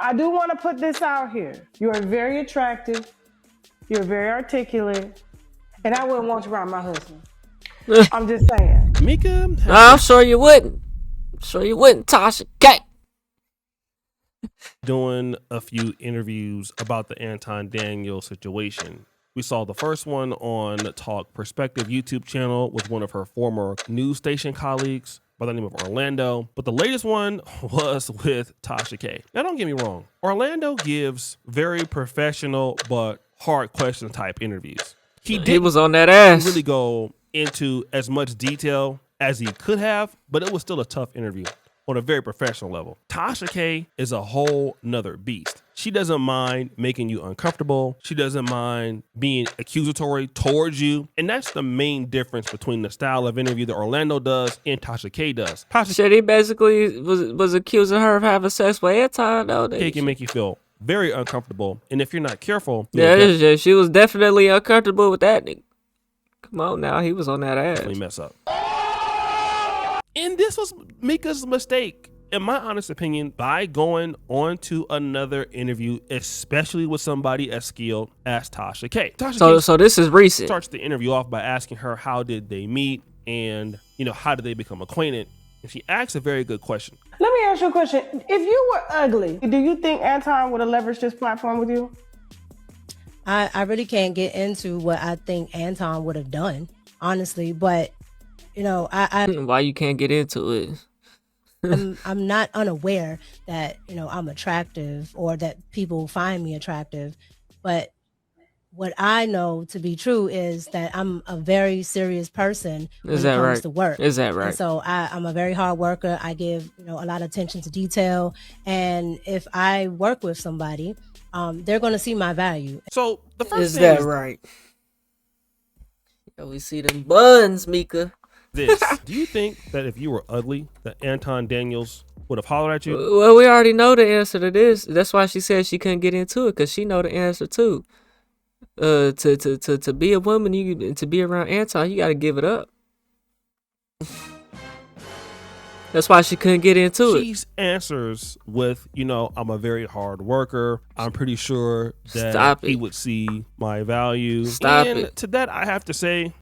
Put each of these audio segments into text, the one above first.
I do want to put this out here. You are very attractive. You're very articulate. And I wouldn't want you around my husband. I'm just saying. Micca, I'm sure you wouldn't. Sure you wouldn't, Tasha K. doing a few interviews about the Anton Daniels situation. We saw the first one on Talk Perspective YouTube channel with one of her former news station colleagues by the name of Orlando. But the latest one was with Tasha K. Now, don't get me wrong. Orlando gives very professional but hard question type interviews. He was on that ass. Really go into as much detail as he could have, but it was still a tough interview on a very professional level. Tasha K is a whole nother beast. She doesn't mind making you uncomfortable. She doesn't mind being accusatory towards you. And that's the main difference between the style of interview that Orlando does and Tasha K does. Shit, he basically was accusing her of having sex with Anton, though. K can make you feel very uncomfortable. And if you're not careful, yeah, she was definitely uncomfortable with that nigga. Come on now, he was on that ass. Definitely mess up. And this was Micca's mistake, in my honest opinion, by going on to another interview, especially with somebody as skilled as Tasha K. So this is recent. Starts the interview off by asking her how did they meet and, how did they become acquainted? And she asks a very good question. Let me ask you a question. If you were ugly, do you think Anton would have leveraged this platform with you? I really can't get into what I think Anton would have done, honestly, but why you can't get into it? I'm not unaware that I'm attractive or that people find me attractive, but what I know to be true is that I'm a very serious person when it comes to work. Is that right? And so I'm a very hard worker. I give a lot of attention to detail, and if I work with somebody, they're going to see my value. So the first is thing that is right? Yeah, we see them buns, Micca. This. Do you think that if you were ugly, that Anton Daniels would have hollered at you? Well, we already know the answer to this. That's why she said she couldn't get into it, because she know the answer too. To be a woman, to be around Anton, you got to give it up. That's why she couldn't get into it. She answers with, I'm a very hard worker. I'm pretty sure that he would see my value. To that, I have to say,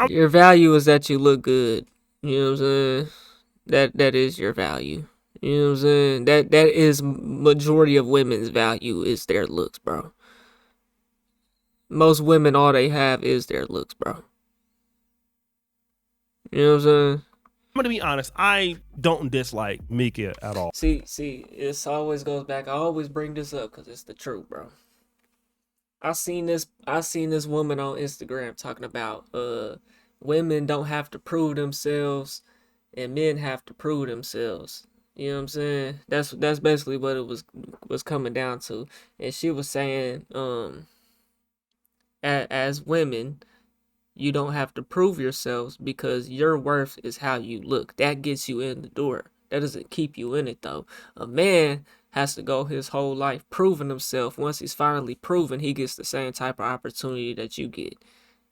your value is that you look good. You know what I'm saying? That is your value. You know what I'm saying? That is majority of women's value is their looks, bro. Most women, all they have is their looks, bro. You know what I'm saying? I'm gonna be honest. I don't dislike Micca at all. See, it always goes back. I always bring this up because it's the truth, bro. I seen this woman on Instagram talking about women don't have to prove themselves and men have to prove themselves. You know what I'm saying? That's basically what it was coming down to. And she was saying, as women, you don't have to prove yourselves because your worth is how you look. That gets you in the door. That doesn't keep you in it, though. A man has to go his whole life proving himself. Once he's finally proven, he gets the same type of opportunity that you get.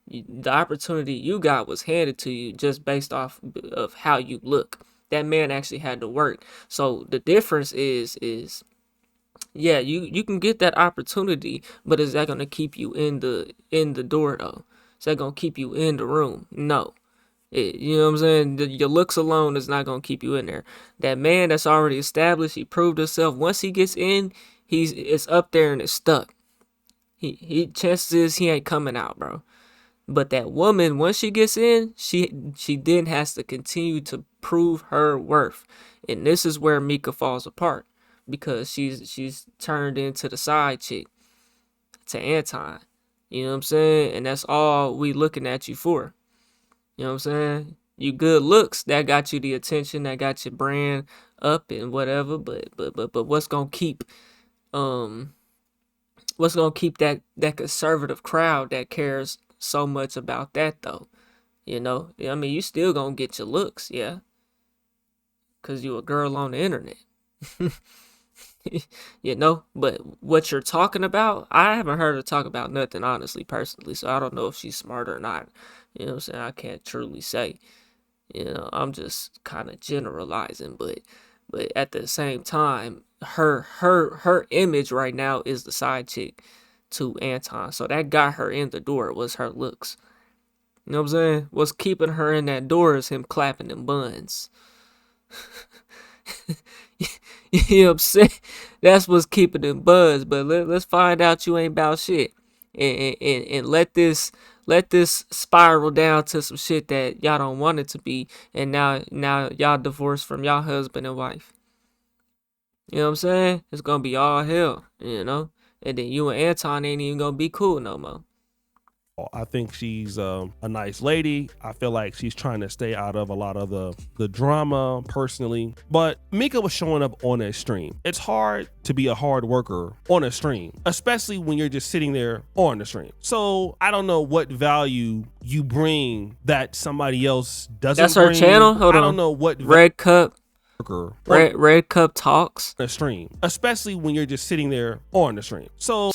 The opportunity you got was handed to you just based off of how you look. That man actually had to work. So the difference is yeah, you can get that opportunity, but is that going to keep you in the door, though? Is that going to keep you in the room? No. You know what I'm saying? Your looks alone is not going to keep you in there. That man that's already established, he proved himself. Once he gets in, it's up there and it's stuck. He chances is he ain't coming out, bro. But that woman, once she gets in, she then has to continue to prove her worth. And this is where Micca falls apart, because she's turned into the side chick to Anton. You know what I'm saying? And that's all we looking at you for. You know what I'm saying? You good looks, that got you the attention, that got your brand up and whatever, but what's gonna keep that conservative crowd that cares so much about that, though? You know? I mean, you still gonna get your looks, yeah. 'Cause you a girl on the internet. You know, but what you're talking about, I haven't heard her talk about nothing, honestly, personally, so I don't know if she's smart or not. You know what I'm saying? I can't truly say. You know, I'm just kind of generalizing, but at the same time, her image right now is the side chick to Anton. So that got her in the door was her looks. You know what I'm saying? What's keeping her in that door is him clapping them buns. You know what I'm saying? That's what's keeping them buns. But let's find out you ain't about shit. And let this spiral down to some shit that y'all don't want it to be. And now y'all divorced from y'all husband and wife. You know what I'm saying? It's gonna be all hell, you know? And then you and Anton ain't even gonna be cool no more. I think she's a nice lady. I feel like she's trying to stay out of a lot of the drama personally. But Micca was showing up on a stream. It's hard to be a hard worker on a stream, especially when you're just sitting there on the stream. So I don't know what value you bring that somebody else doesn't That's her bring. channel? Hold on. I don't know what Red Cup. Red Red Cup Talks. A stream, especially when you're just sitting there on the stream. So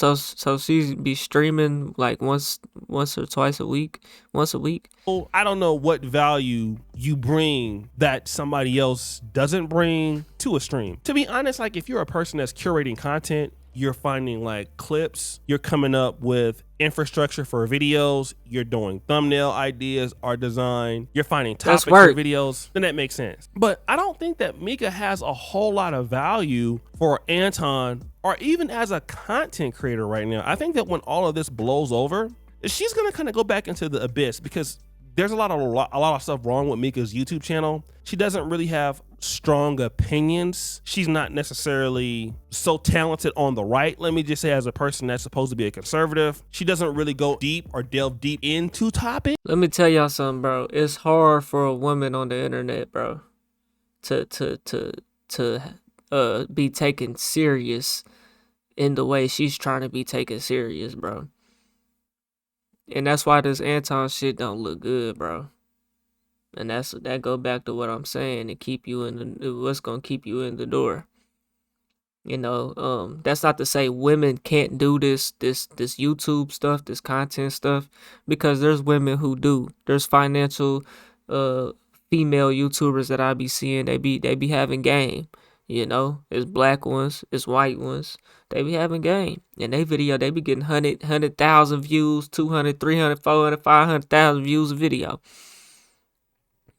she be streaming like once or twice a week, once a week. I don't know what value you bring that somebody else doesn't bring to a stream. To be honest, like if you're a person that's curating content, you're finding like clips, you're coming up with infrastructure for videos, you're doing thumbnail ideas, art design, you're finding topics for videos, then that makes sense. But I don't think that Micca has a whole lot of value for Anton or even as a content creator right now. I think that when all of this blows over, she's gonna kind of go back into the abyss because there's a lot of stuff wrong with Micca's YouTube channel. She doesn't really have strong opinions. She's not necessarily so talented on the right. Let me just say, as a person that's supposed to be a conservative, she doesn't really go deep or delve deep into topics. Let me tell y'all something, bro. It's hard for a woman on the internet, bro, to be taken serious in the way she's trying to be taken serious, bro. And that's why this Anton shit don't look good, bro. And that go back to what I'm saying, to keep you what's gonna keep you in the door. You know, that's not to say women can't do this YouTube stuff, this content stuff, because there's women who do. There's financial female YouTubers that I be seeing, they be having game. You know, it's black ones, it's white ones. They be having game. And they video, they be getting 100,000 views, 200, 300, 400, 500,000 views a video.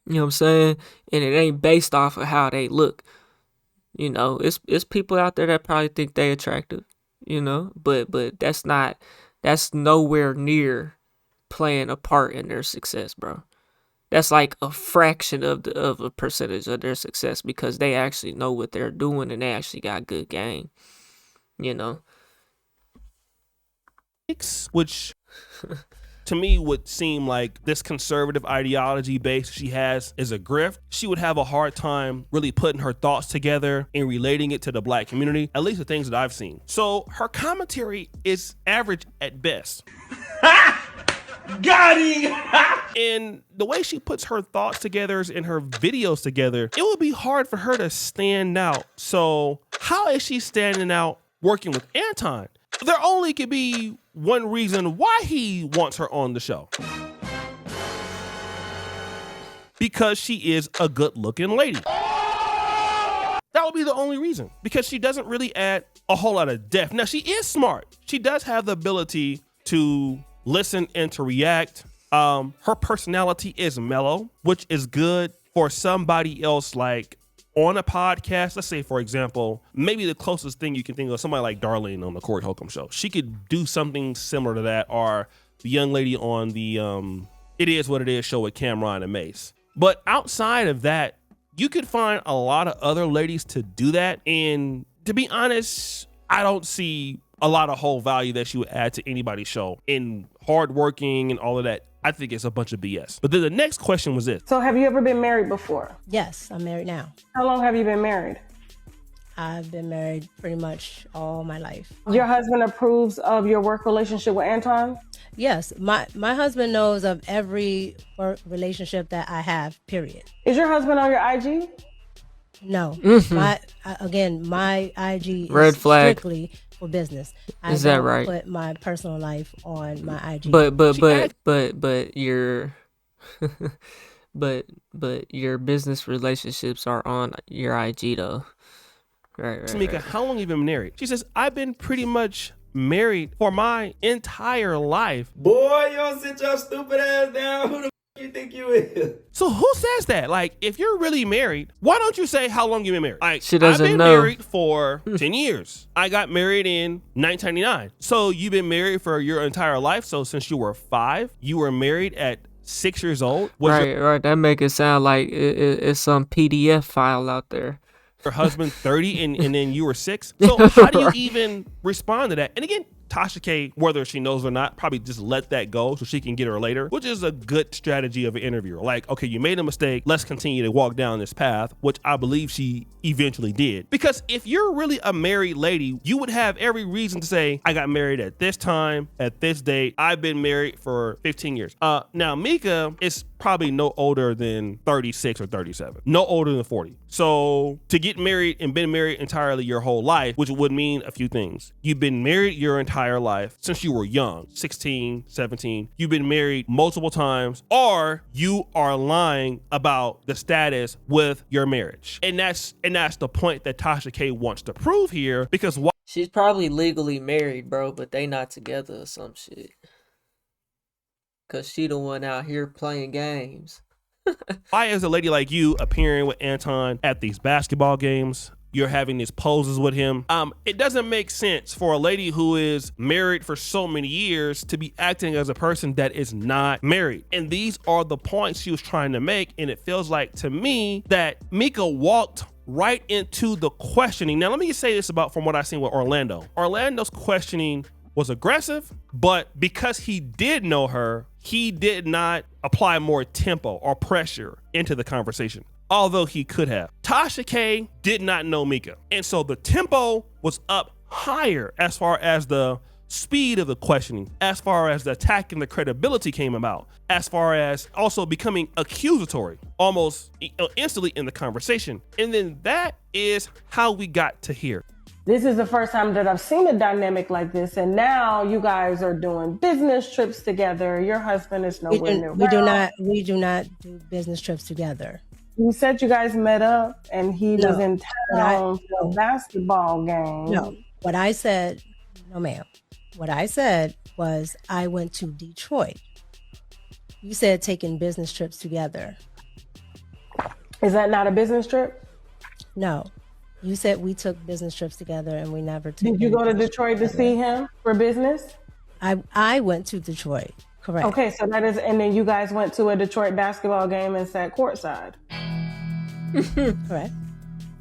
You know what I'm saying? And it ain't based off of how they look. You know, it's people out there that probably think they attractive, you know, but that's nowhere near playing a part in their success, bro. That's like a fraction of a percentage of their success because they actually know what they're doing and they actually got good game, you know. Which to me would seem like this conservative ideology base she has is a grift. She would have a hard time really putting her thoughts together and relating it to the black community, at least the things that I've seen. So her commentary is average at best. Got him! And the way she puts her thoughts together and her videos together, it would be hard for her to stand out. So how is she standing out working with Anton? There only could be one reason why he wants her on the show. Because she is a good-looking lady. That would be the only reason. Because she doesn't really add a whole lot of depth. Now, she is smart. She does have the ability to listen and to react. Her personality is mellow, which is good for somebody else like on a podcast. Let's say, for example, maybe the closest thing you can think of, somebody like Darlene on the Corey Holcomb show. She could do something similar to that, or the young lady on the It Is What It Is show with Cameron and Mace. But outside of that, you could find a lot of other ladies to do that. And to be honest, I don't see a lot of whole value that she would add to anybody's show. In hardworking and all of that, I think it's a bunch of BS. But then the next question was this. So have you ever been married before? Yes, I'm married now. How long have you been married? I've been married pretty much all my life. Your husband approves of your work relationship with Anton? Yes, my husband knows of every work relationship that I have, period. Is your husband on your IG? No. My IG Red is flag. Strictly for business. Is I that don't right? put my personal life on my IG. But your but your business relationships are on your IG though. Right. Micca, how long have you been married? She says, I've been pretty much married for my entire life. Boy, you don't sit your stupid ass down. Who the you think you is? So who says that? Like, if you're really married, why don't you say how long you've been married? Like, She doesn't I've been know. married for 10 years. I got married in 1999. So you've been married for your entire life. So since you were 5, you were married at 6 years old. Was Right. That make it sound like it's some PDF file out there. your husband 30 and then you were 6? So how do you even respond to that? And again, Tasha K, whether she knows or not, probably just let that go so she can get her later, which is a good strategy of an interviewer. Like, okay, you made a mistake. Let's continue to walk down this path, which I believe she eventually did. Because if you're really a married lady, you would have every reason to say, I got married at this time, at this date. I've been married for 15 years. Now, Micca is probably no older than 36 or 37, no older than 40. So to get married and been married entirely your whole life, which would mean a few things. You've been married your entire life since you were young, 16, 17. You've been married multiple times, or you are lying about the status with your marriage. And that's the point that Tasha K wants to prove here, because why She's probably legally married, bro, but they not together or some shit. Cause she the one out here playing games. why is a lady like you appearing with Anton at these basketball games? You're having these poses with him. It doesn't make sense for a lady who is married for so many years to be acting as a person that is not married. And these are the points she was trying to make. And it feels like to me that Micca walked right into the questioning. Now, let me just say this about from what I've seen with Orlando. Orlando's questioning was aggressive, but because he did know her, he did not apply more tempo or pressure into the conversation, although he could have. Tasha K did not know Micca, and so the tempo was up higher as far as the speed of the questioning, as far as the attack and the credibility came about, as far as also becoming accusatory almost instantly in the conversation. And then that is how we got to here. This is the first time that I've seen a dynamic like this, and now you guys are doing business trips together. Your husband is nowhere near. We do not do business trips together. You said you guys met up, and he was in town for a no. basketball game. No, what I said, no, ma'am. What I said was I went to Detroit. You said taking business trips together. Is that not a business trip? No. You said we took business trips together and we never took. Did you go to business Detroit trips to together. see him for business? I went to Detroit. Correct. Okay, so that is, and then you guys went to a Detroit basketball game and sat courtside. Correct.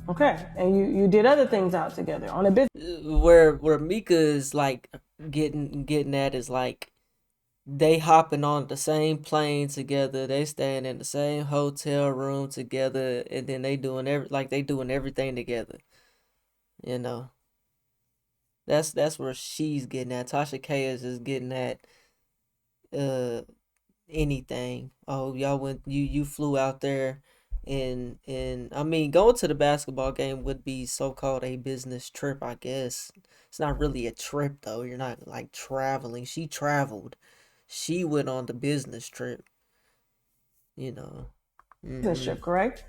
Okay, and you did other things out together on a business. Where Micca is like getting at is like they hopping on the same plane together, they staying in the same hotel room together, and then they doing everything together. You know. That's where she's getting at. Tasha K is just getting at anything. Oh, y'all went you flew out there and I mean going to the basketball game would be so called a business trip, I guess. It's not really a trip though. You're not like traveling. She traveled. She went on the business trip. You know. Business trip, correct?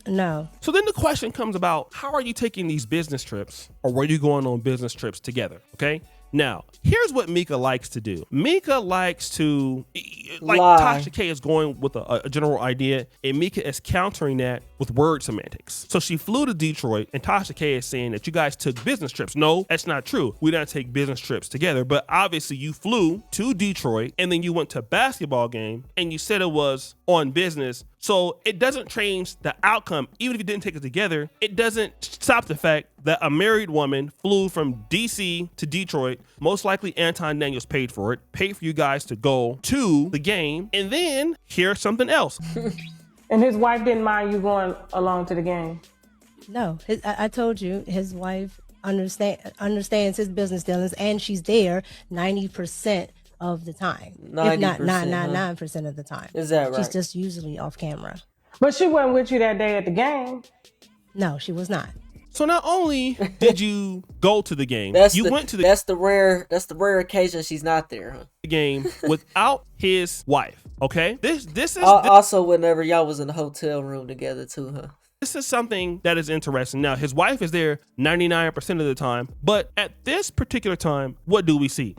No. So then the question comes about, how are you taking these business trips, or were you going on business trips together? Okay. Now, here's what Micca likes to do. Micca likes to, like lie. Tasha K is going with a general idea, and Micca is countering that with word semantics. So she flew to Detroit, and Tasha K is saying that you guys took business trips. No, that's not true. We didn't take business trips together, but obviously you flew to Detroit, and then you went to a basketball game, and you said it was on business. So it doesn't change the outcome. Even if you didn't take it together, it doesn't stop the fact that a married woman flew from DC to Detroit. Most likely Anton Daniels paid for it, paid for you guys to go to the game. And then here's something else. And his wife didn't mind you going along to the game. No. I told you his wife understands his business dealings, and she's there 90% of the time, if not 99% of the time. Is that right? She's just usually off camera. But she wasn't with you that day at the game. No, she was not. So not only did you go to the game, That's the rare occasion she's not there, huh? game without his wife. Okay, this is Also, whenever y'all was in the hotel room together too, huh? this is something that is interesting. Now, his wife is there 99% of the time, but at this particular time, what do we see?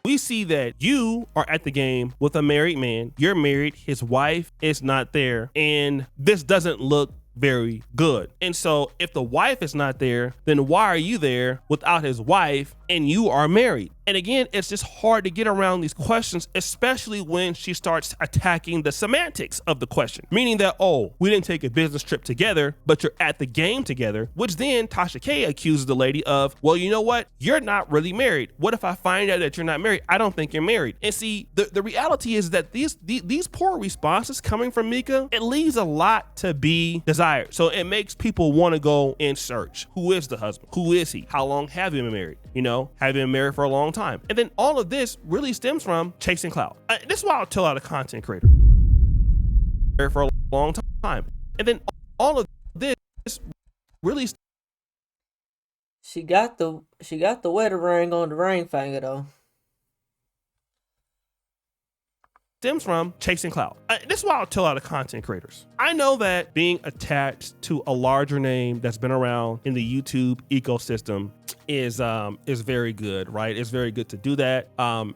We see that you are at the game with a married man. You're married. His wife is not there. And this doesn't look very good. And so if the wife is not there, then why are you there without his wife and you are married? And again, it's just hard to get around these questions, especially when she starts attacking the semantics of the question, meaning that, oh, we didn't take a business trip together, but you're at the game together, which then Tasha K accuses the lady of, well, you know what? You're not really married. What if I find out that you're not married? I don't think you're married. And see, the reality is that these poor responses coming from Micca, it leaves a lot to be desired. So it makes people want to go and search. Who is the husband? Who is he? How long have you been married? You know, have you been married for a long time? And then all of this really stems from chasing clout. This is why I'll tell out a content creator married for a long time. And then all of this really She got the wedding ring on the ring finger though. stems from chasing clout. This is why I'll tell out of content creators. I know that being attached to a larger name that's been around in the YouTube ecosystem is very good, right? It's very good to do that.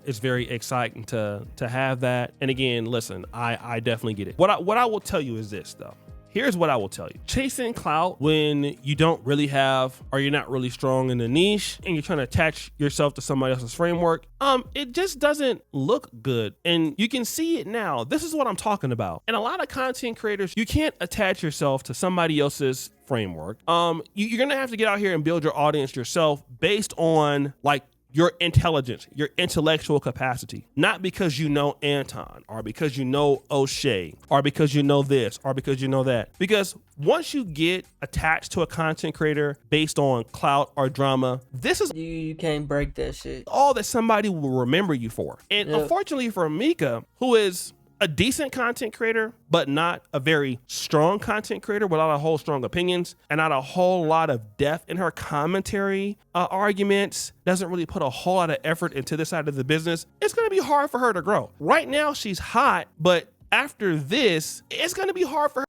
It's very exciting to have that. And again, listen, I definitely get it. What I will tell you is this though. Here's what I will tell you. Chasing clout when you don't really have, or you're not really strong in the niche and you're trying to attach yourself to somebody else's framework, it just doesn't look good. And you can see it now. This is what I'm talking about. And a lot of content creators, you can't attach yourself to somebody else's framework. You're gonna have to get out here and build your audience yourself based on like your intelligence, your intellectual capacity, not because you know Anton or because you know O'Shea or because you know this or because you know that. Because once you get attached to a content creator based on clout or drama, this is You can't break that shit. all that somebody will remember you for. And unfortunately for Micca, who is a decent content creator, but not a very strong content creator without a whole strong opinions and not a whole lot of depth in her commentary arguments, doesn't really put a whole lot of effort into this side of the business, it's going to be hard for her to grow. Right now, she's hot, but after this, it's going to be hard for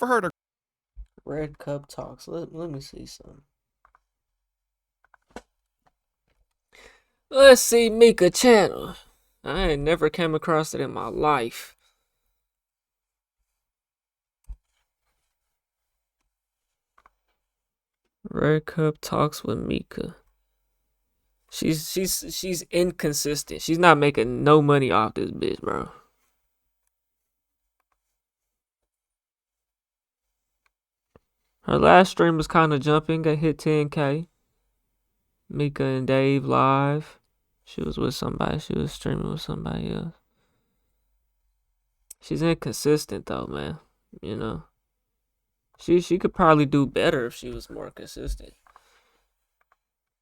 her to. Red Cup Talks. Let me see some. Let's see Micca channel. I ain't never came across it in my life. Red Cup Talks with Micca. She's inconsistent. She's not making no money off this bitch, bro. Her last stream was kind of jumping. Got hit 10K. Micca and Dave live. She was with somebody. She was streaming with somebody else. She's inconsistent though, man. You know. She could probably do better if she was more consistent.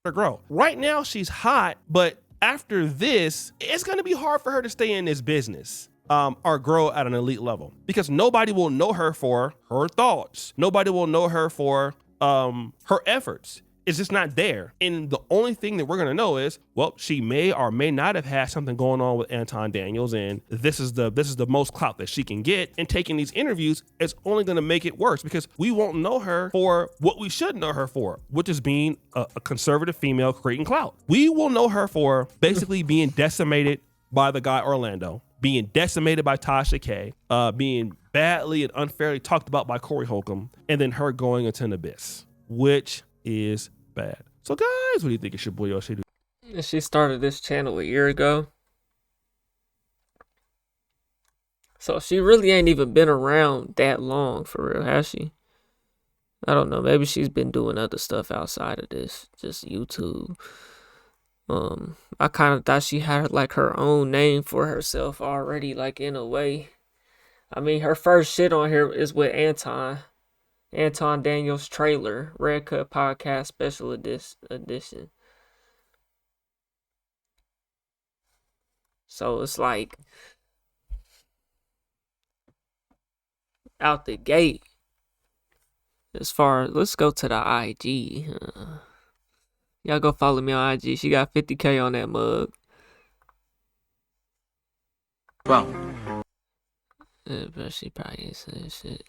Grow. Right now she's hot, but after this, it's going to be hard for her to stay in this business. Or grow at an elite level because nobody will know her for her thoughts. Nobody will know her for her efforts. It's just not there. And the only thing that we're going to know is, well, she may or may not have had something going on with Anton Daniels, and this is the most clout that she can get. And taking these interviews is only going to make it worse because we won't know her for what we should know her for, which is being a conservative female creating clout. We will know her for basically being decimated by the guy Orlando, being decimated by Tasha K, being badly and unfairly talked about by Corey Holcomb, and then her going into an abyss, which is bad. So guys, what do you think? It's your boy O'Shea. She started this channel a year ago. So she really ain't even been around that long for real, has she? I don't know. Maybe she's been doing other stuff outside of this, just YouTube. I kind of thought she had like her own name for herself already, like in a way. I mean, her first shit on here is with Anton Daniels trailer, Red Cup Podcast Special Edition. So it's like out the gate. As far as, let's go to the IG. Y'all go follow me on IG. She got 50K on that mug. Wow. But she probably ain't saying shit.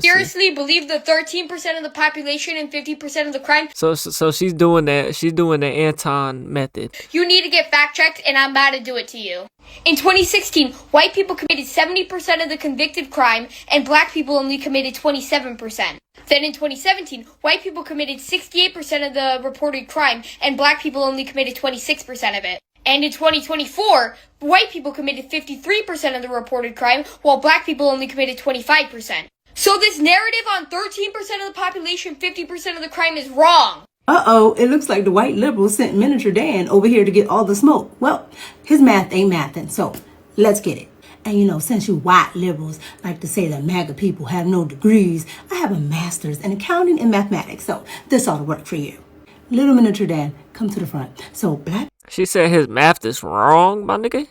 Seriously believe the 13% of the population and 50% of the crime. So she's doing that. She's doing the Anton method. You need to get fact checked, and I'm about to do it to you. In 2016, white people committed 70% of the convicted crime, and black people only committed 27%. Then in 2017, white people committed 68% of the reported crime, and black people only committed 26% of it. And in 2024, white people committed 53% of the reported crime, while black people only committed 25%. So this narrative on 13% of the population, 50% of the crime is wrong. Uh-oh, it looks like the white liberals sent Miniature Dan over here to get all the smoke. Well, his math ain't mathin', so let's get it. And since you white liberals like to say that MAGA people have no degrees, I have a master's in accounting and mathematics, so this ought to work for you. Little Miniature Dan, come to the front. So black She said his math is wrong, my nigga.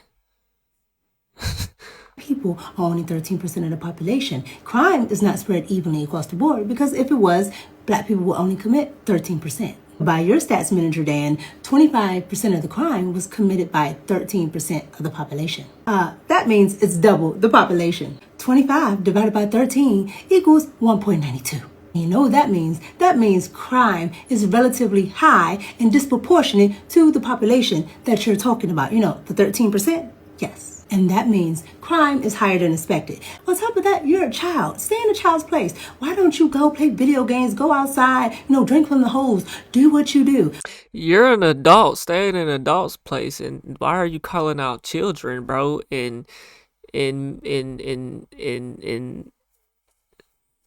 people are only 13% of the population. Crime is not spread evenly across the board because if it was, black people would only commit 13%. By your stats, Manager Dan, 25% of the crime was committed by 13% of the population. That means it's double the population. 25 divided by 13 equals 1.92. You know what that means? That means crime is relatively high and disproportionate to the population that you're talking about. The 13%? Yes. And that means crime is higher than expected. On top of that, you're a child. Stay in a child's place. Why don't you go play video games, go outside, drink from the hose, do what you do? You're an adult. Stay in an adult's place, and why are you calling out children, bro? In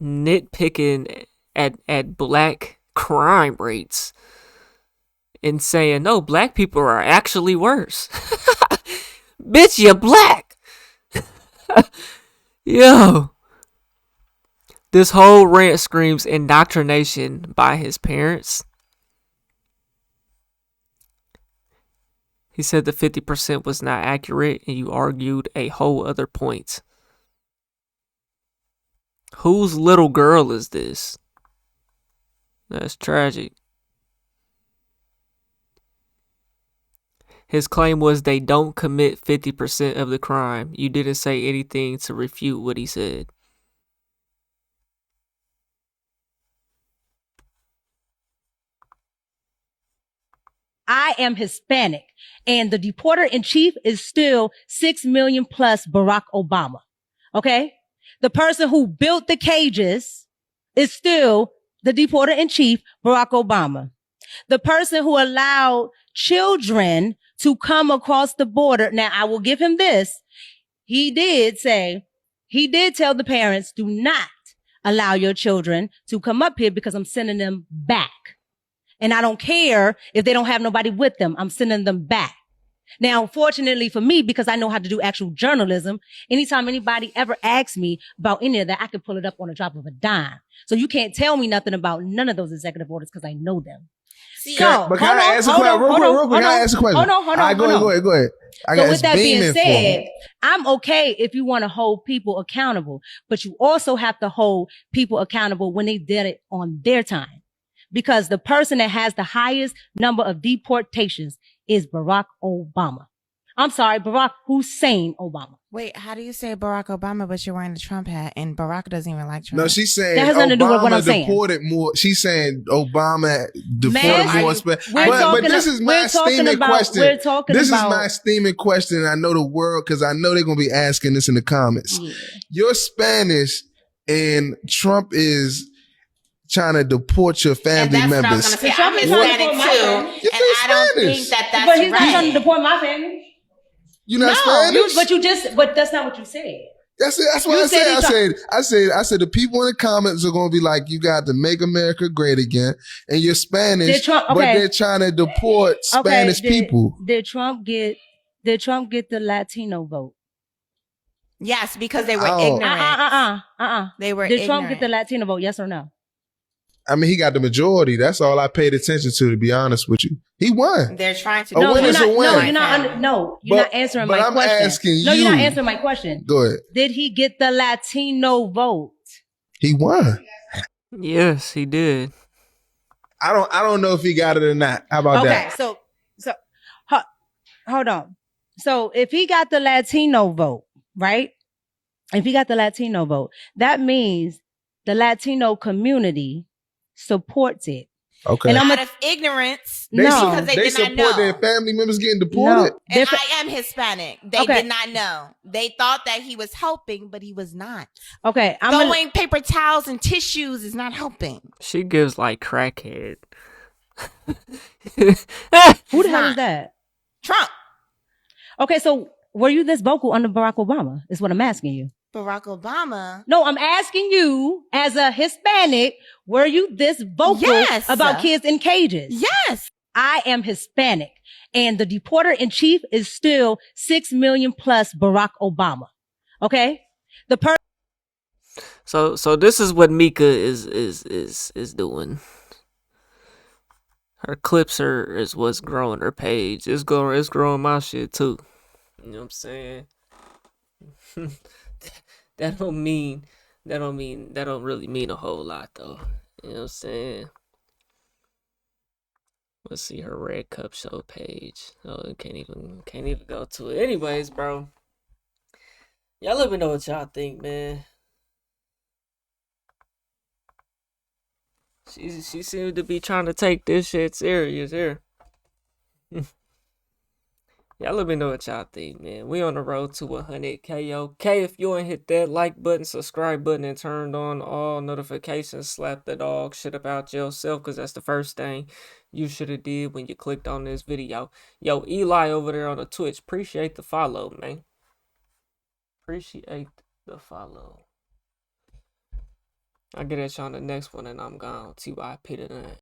nitpicking at black crime rates and saying, no, black people are actually worse. Bitch, you're black. Yo. This whole rant screams indoctrination by his parents. He said the 50% was not accurate, and you argued a whole other point. Whose little girl is this? That's tragic. His claim was they don't commit 50% of the crime. You didn't say anything to refute what he said. I am Hispanic, and the deporter in chief is still 6 million plus Barack Obama. Okay? The person who built the cages is still the deporter in chief, Barack Obama. The person who allowed children to come across the border. Now, I will give him this. He did tell the parents, do not allow your children to come up here because I'm sending them back. And I don't care if they don't have nobody with them. I'm sending them back. Now, fortunately for me, because I know how to do actual journalism, anytime anybody ever asks me about any of that, I can pull it up on a drop of a dime. So you can't tell me nothing about none of those executive orders because I know them. Can I ask a question? Real quick. Can I ask a question? Hold on. Go ahead. So with that being said, I'm okay if you want to hold people accountable, but you also have to hold people accountable when they did it on their time. Because the person that has the highest number of deportations is Barack Obama. I'm sorry, Barack Hussein Obama. Wait, how do you say Barack Obama, but you're wearing the Trump hat, and Barack doesn't even like Trump? No, she's saying that has nothing to do with what I'm saying. Deported more. She's saying Obama deported more. But this is my steaming question. This is my steaming question, and I know the world, because I know they're going to be asking this in the comments. Yeah. You're Spanish, and Trump is trying to deport your family members. I'm Hispanic too, and I don't think that's right. But he's not trying to deport my family. You're not Spanish? But that's not what you said. That's what I said. I said the people in the comments are going to be like, you got to make America great again, and you're Spanish, but they're trying to deport Spanish people. Did Trump get the Latino vote? Yes, because they were ignorant. They were ignorant. Did Trump get the Latino vote? Yes or no? I mean, he got the majority. That's all I paid attention to be honest with you. He won. They're trying to. No, you're not answering my question. I'm asking you. No, you're not answering my question. Go ahead. Did he get the Latino vote? He won. Yes, he did. I don't know if he got it or not. How about that? Okay, so hold on. So if he got the Latino vote, right? if he got the Latino vote, that means the Latino community supports it. Okay. And out of ignorance. No. Because they did not know. Their family members getting deported? No. And I am Hispanic. They Okay. did not know. They thought that he was helping, but he was not. Okay. Throwing paper towels and tissues is not helping. She gives like crackhead. Who the hell is that? Trump. Okay, so were you this vocal under Barack Obama? Is what I'm asking you. Barack Obama? No, I'm asking you, as a Hispanic, were you this vocal about kids in cages? Yes. I am Hispanic, and the deporter in chief is still 6 million plus Barack Obama. Okay? So this is what Micca is doing. Her clips is what's growing her page. It's growing my shit too. You know what I'm saying? that don't really mean a whole lot though. You know what I'm saying? Let's see her red cup show page. Oh, can't even go to it. Anyways, bro. Y'all let me know what y'all think, man. She seemed to be trying to take this shit serious here. Y'all let me know what y'all think, man. We on the road to 100K. Okay, if you ain't hit that like button, subscribe button, and turned on all notifications, slap the dog shit about yourself, because that's the first thing you should have did when you clicked on this video. Yo, Eli over there on the Twitch, appreciate the follow, man. Appreciate the follow. I'll get at you on the next one, and I'm gone. TYP tonight.